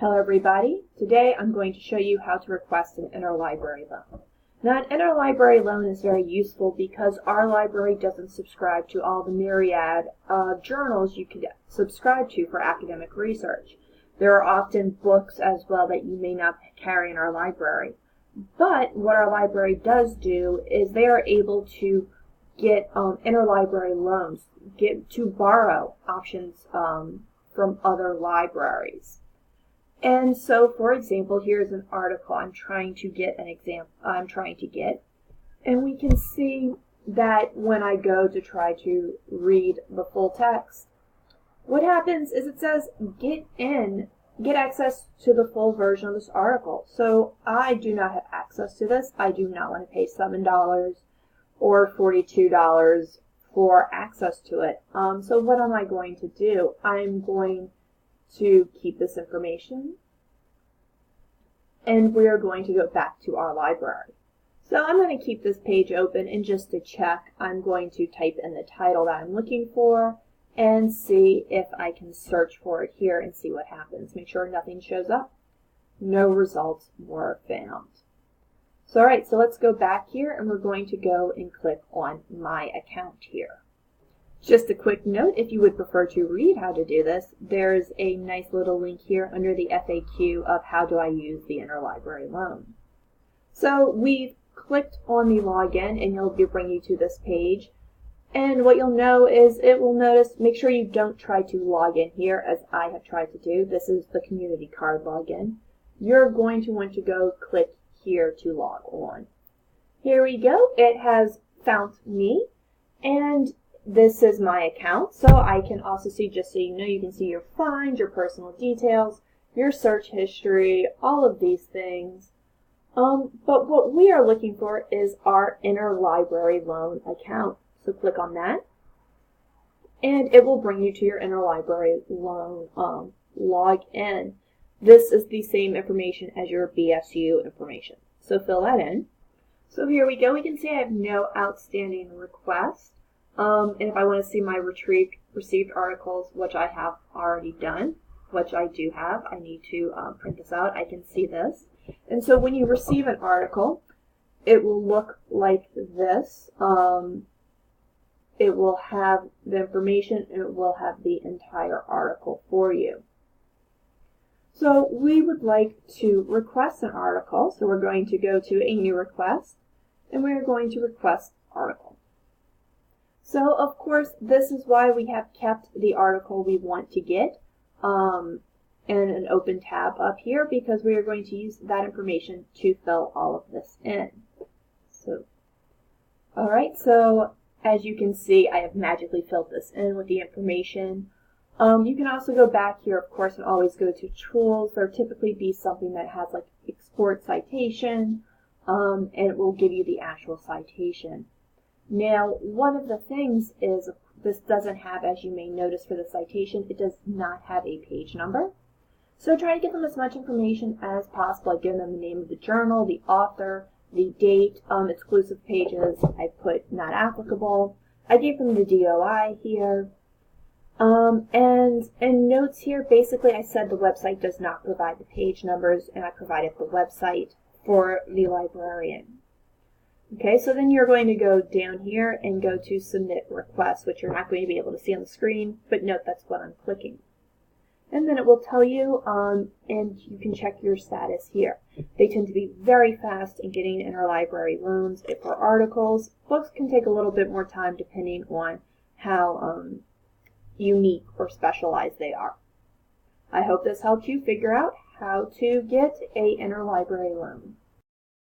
Hello everybody. Today I'm going to show you how to request an interlibrary loan. Now, an interlibrary loan is very useful because our library doesn't subscribe to all the myriad of journals you could subscribe to for academic research. There are often books as well that you may not carry in our library. But what our library does do is they are able to get interlibrary loans, to borrow options from other libraries. And so, for example, here's an article I'm trying to get, and we can see that when I go to try to read the full text, what happens is it says get access to the full version of this article. So I do not have access to this. I do not want to pay $7 or $42 for access to it. So what am I going to do? I'm going to keep this information, and we're going to go back to our library. So I'm going to keep this page open, and just to check, I'm going to type in the title that I'm looking for and see if I can search for it here and see what happens. Make sure nothing shows up. No results were found. So alright, so let's go back here, and we're going to go and click on My Account here. Just a quick note, if you would prefer to read how to do this, there's a nice little link here under the FAQ of how do I use the interlibrary loan. So we've clicked on the login, and it'll bring you to this page. And what you'll know is it will notice, make sure you don't try to log in here as I have tried to do. This is the community card login. You're going to want to go click here to log on. Here we go. It has found me, and this is my account, so I can also see, just so you know, you can see your find, your personal details, your search history, all of these things. But what we are looking for is our interlibrary loan account. So click on that, and it will bring you to your interlibrary loan login. This is the same information as your BSU information. So fill that in. So here we go. We can see I have no outstanding requests. And if I want to see my received articles, which I have already done, which I do have, I need to print this out. I can see this. And so when you receive an article, it will look like this. It will have the information, and it will have the entire article for you. So we would like to request an article. So we're going to go to a new request, and we're going to request article. So, of course, this is why we have kept the article we want to get in an open tab up here, because we are going to use that information to fill all of this in. So, alright, so as you can see, I have magically filled this in with the information. You can also go back here, of course, and always go to tools. There'll typically be something that has like export citation, and it will give you the actual citation. Now, one of the things is this doesn't have, as you may notice for the citation, it does not have a page number. So try to give them as much information as possible. I give them the name of the journal, the author, the date, exclusive pages. I put not applicable. I gave them the DOI here. And in notes here, basically I said the website does not provide the page numbers, and I provided the website for the librarian. Okay, so then you're going to go down here and go to Submit Request, which you're not going to be able to see on the screen, but note that's what I'm clicking. And then it will tell you, and you can check your status here. They tend to be very fast in getting interlibrary loans for articles. Books can take a little bit more time depending on how unique or specialized they are. I hope this helped you figure out how to get an interlibrary loan.